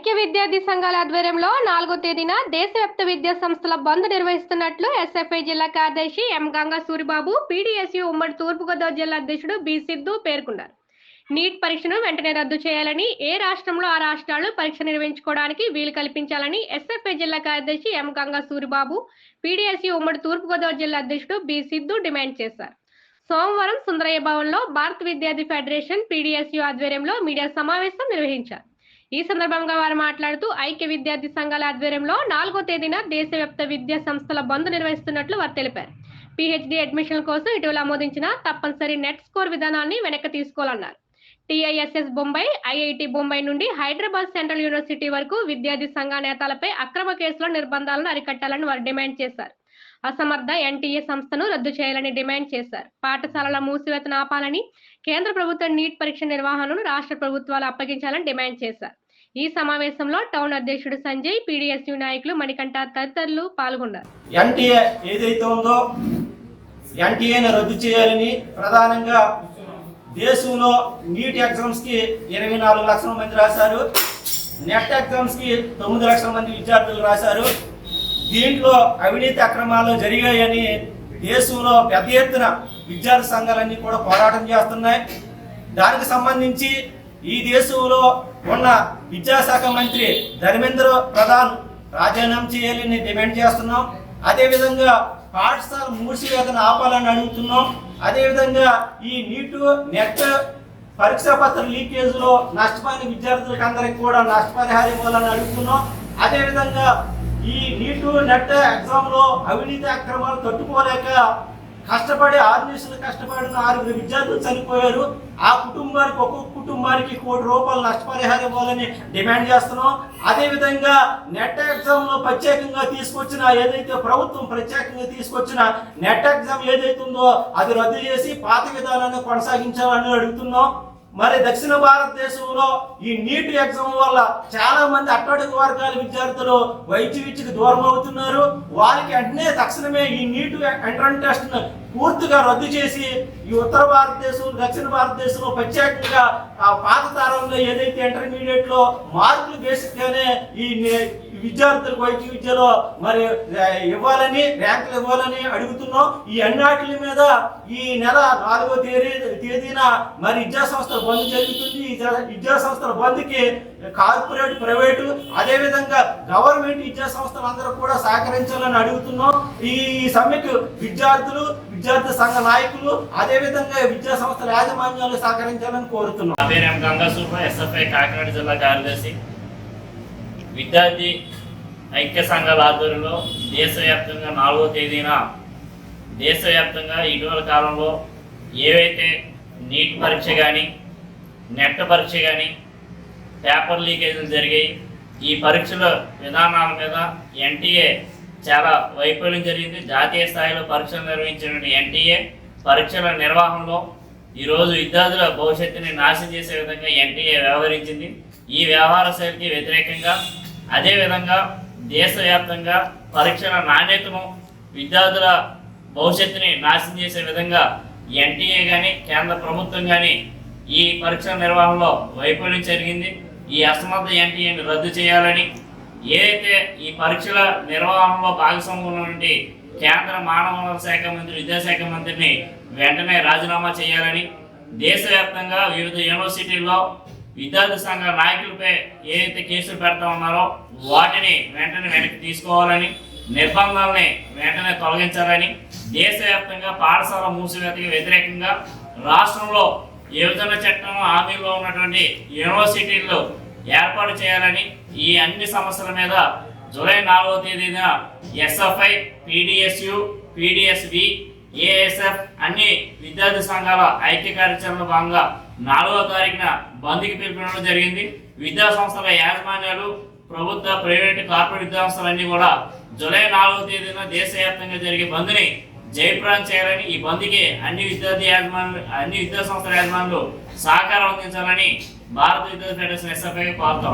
ఐక్య విద్యార్థి సంఘాల ఆధ్వర్యంలో 4వ తేదీన దేశవ్యాప్త విద్యా సంస్థల బంద్ నిర్వహిస్తున్నట్లు ఎస్ఎఫ్ఐ జిల్లా కార్యదర్శి ఎం గంగా సూరిబాబు, పీడీఎస్యూ ఉమ్మడి తూర్పుగోదావరి జిల్లా అధ్యక్షుడు బి సిద్ధు పేర్కొన్నారు. నీట్ పరీక్షను వెంటనే రద్దు చేయాలని, ఏ రాష్ట్రంలో ఆ రాష్ట్రాలు పరీక్ష నిర్వహించుకోవడానికి వీలు కల్పించాలని ఎస్ఎఫ్ఐ జిల్లా కార్యదర్శి ఎం గంగా సూరిబాబు, పీడీఎస్యూ ఉమ్మడి తూర్పుగోదావరి జిల్లా అధ్యక్షుడు బి సిద్ధు డిమాండ్ చేశారు. సోమవారం సుందరయ్య భవన్లో భారత విద్యార్థి ఫెడరేషన్ పీడీఎస్యూ ఆధ్వర్యంలో మీడియా సమావేశం నిర్వహించారు. ఈ సందర్భంగా వారు మాట్లాడుతూ ఐక్య విద్యార్థి సంఘాల ఆధ్వర్యంలో 4వ తేదీన దేశవ్యాప్త విద్యా సంస్థల బంద్ నిర్వహిస్తున్నట్లు వారు తెలిపారు. పీహెచ్డీ అడ్మిషన్ కోసం ఇటీవల ఆమోదించిన తప్పనిసరి నెట్ స్కోర్ విధానాన్ని వెనక్కి తీసుకోవాలన్నారు. టీఐఎస్ఎస్ బొంబాయి, ఐఐటి బొంబాయి నుండి హైదరాబాద్ సెంట్రల్ యూనివర్సిటీ వరకు విద్యార్థి సంఘ నేతలపై అక్రమ కేసుల నిర్బంధాలను అరికట్టాలని వారు డిమాండ్ చేశారు. అసమర్థ ఎన్టీఏ సంస్థను రద్దు చేయాలని డిమాండ్ చేశారు. పాఠశాలల మూసివేతను ఆపాలని, కేంద్ర ప్రభుత్వం నీట్ పరీక్ష నిర్వహణను రాష్ట్ర ప్రభుత్వాలు అప్పగించాలని డిమాండ్ చేశారు. ఈ సమావేశంలో టౌన్ అధ్యక్షుడు సంజయ్, పీడీఎస్యూ నాయకులు మణికంఠ తదితరులు పాల్గొన్నారు. ఎన్టీఏ ఏదైతే ఉందో ఎన్టీఏని రద్దు చేయాలని, ప్రధానంగా దేశంలో నీట్ ఎగ్జామ్స్ కి 24 లక్షల మంది రాశారు, నెట్ ఎగ్జామ్స్ కి 9 లక్షల మంది విద్యార్థులు రాశారు. దీంట్లో అవినీతి అక్రమాలు జరిగాయని దేశంలో పెద్ద ఎత్తున విద్యార్థి సంఘాలన్నీ కూడా పోరాటం చేస్తున్నాయి. దానికి సంబంధించి ఈ దేశంలో ఉన్న విద్యాశాఖ మంత్రి ధర్మేంద్ర ప్రధాన్ రాజీనామా చేయాలని డిమాండ్ చేస్తున్నాం. అదేవిధంగా పాఠశాల మూసివేతను ఆపాలని అడుగుతున్నాం. అదేవిధంగా ఈ నీటు నెట్ పరీక్షా పత్ర లీకేజ్లో నష్టపోయిన విద్యార్థులకు అందరికి కూడా నష్టపరిహారం ఇవ్వాలని అడుగుతున్నాం. అదేవిధంగా ఈ నీటు నెట్ ఎగ్జామ్ లో అవినీతి అక్రమాలు తట్టుకోలేక కష్టపడి 6 నిమిషాలు కష్టపడిన 6 విద్యార్థులు చనిపోయారు. ఆ కుటుంబానికి, ఒక్కొక్క కుటుంబానికి ₹1 కోటి నష్టపరిహారం ఇవ్వాలని డిమాండ్ చేస్తున్నాం. అదేవిధంగా నెట్ ఎగ్జామ్ లో ప్రత్యేకంగా తీసుకొచ్చిన, ఏదైతే ప్రభుత్వం ప్రత్యేకంగా తీసుకొచ్చిన నెట్ ఎగ్జామ్ ఏదైతే ఉందో అది రద్దు చేసి పాత విధానాన్ని కొనసాగించాలని అడుగుతున్నాం. మరి దక్షిణ భారతదేశంలో ఈ నీట్ ఎగ్జామ్ వల్ల చాలా మంది అట్టడుగు వర్గాల విద్యార్థులు వైద్య విద్యకు దూరం అవుతున్నారు. వారికి వెంటనే తక్షణమే ఈ నీట్ ఎంట్రన్స్ టెస్ట్ పూర్తిగా రద్దు చేసి ఈ ఉత్తర భారతదేశం, దక్షిణ భారతదేశంలో ప్రత్యేకంగా పాత తరంలో ఏదైతే ఇంటర్మీడియట్ లో మార్కులు బేసిక్ గానే ఈ విద్యార్థులకు వైద్య విద్యలో మరి ఇవ్వాలని, ర్యాంకులు ఇవ్వాలని అడుగుతున్నాం. ఈ అన్నిటి మీద ఈ నెల 4వ తేదీన మరి విద్యా సంస్థల బంద్ జరుగుతుంది. ఈ విద్యా సంస్థల బంద్కి కార్పొరేట్, ప్రైవేటు, అదేవిధంగా గవర్నమెంట్ విద్యా సంస్థలు అందరూ కూడా సహకరించాలని అడుగుతున్నాం. ఈ సమ్మెకు విద్యార్థులు, విద్యార్థి సంఘ నాయకులు, అదేవిధంగా విద్యా సంస్థల యాజమాన్యాలు సహకరించాలని కోరుతున్నాం. ఎస్ఎఫ్ఐ కాకినాడ జిల్లా కార్యదర్శి. విద్యార్థి ఐక్య సంఘాల ఆధ్వర్యంలో దేశవ్యాప్తంగా 4వ తేదీన దేశవ్యాప్తంగా ఇటీవల కాలంలో ఏవైతే నీట్ పరీక్ష కానీ, నెట్ పరీక్ష కానీ, పేపర్ లీకేజీలు జరిగాయి, ఈ పరీక్షల విధానాల మీద ఎన్టీఏ చాలా వైఫల్యం జరిగింది. జాతీయ స్థాయిలో పరీక్షలు నిర్వహించిన ఎన్టీఏ పరీక్షల నిర్వహణలో ఈరోజు విద్యార్థుల భవిష్యత్తుని నాశనం చేసే విధంగా ఎన్టీఏ వ్యవహరించింది. ఈ వ్యవహార శైలికి వ్యతిరేకంగా, అదేవిధంగా దేశవ్యాప్తంగా పరీక్షల నాణ్యతను, విద్యార్థుల భవిష్యత్తుని నాశనం చేసే విధంగా ఎన్టీఏ కానీ, కేంద్ర ప్రభుత్వం కానీ ఈ పరీక్షల నిర్వహణలో వైఫల్యం జరిగింది. ఈ అసమర్థ ఎన్టీఏని రద్దు చేయాలని, ఏదైతే ఈ పరీక్షల నిర్వహణలో భాగస్వామ్యం ఉన్నటువంటి కేంద్ర మానవ వనరుల శాఖ మంత్రి, విద్యాశాఖ మంత్రిని వెంటనే రాజీనామా చేయాలని, దేశవ్యాప్తంగా వివిధ యూనివర్సిటీల్లో విద్యార్థి సంఘ నాయకులపై ఏదైతే కేసులు పెడతా ఉన్నారో వాటిని వెంటనే వెనక్కి తీసుకోవాలని, నిర్బంధాలని వెంటనే తొలగించాలని, దేశవ్యాప్తంగా పాఠశాల మూసివేతకి వ్యతిరేకంగా రాష్ట్రంలో ఏ విధంగా చట్టం హామీలో ఉన్నటువంటి యూనివర్సిటీల్లో ఏర్పాటు చేయాలని, ఈ అన్ని సమస్యల మీద జూలై 4వ తేదీన ఎస్ఎఫ్ఐ, పీడీఎస్యూ, పీడీఎస్బి, ఏఎస్ఎఫ్ అన్ని విద్యార్థి సంఘాల ఐక్య కార్యాచరణలో భాగంగా 4వ తారీఖున బంద్కి పిలుపునడం జరిగింది. విద్యా సంస్థల యాజమాన్యాలు, ప్రభుత్వ, ప్రైవేటు, కార్పొరేట్ విద్యా సంస్థలన్నీ కూడా జూలై 4వ తేదీన దేశవ్యాప్తంగా జరిగే బంద్ని జయప్రదం చేయాలని, ఈ బంద్కి అన్ని విద్యా సంస్థల యాజమాన్యాలు సహకారం అందించాలని భారత విద్యార్థి ఫెడరేషన్ ఎస్ఎఫ్ఐ కోరుతాం.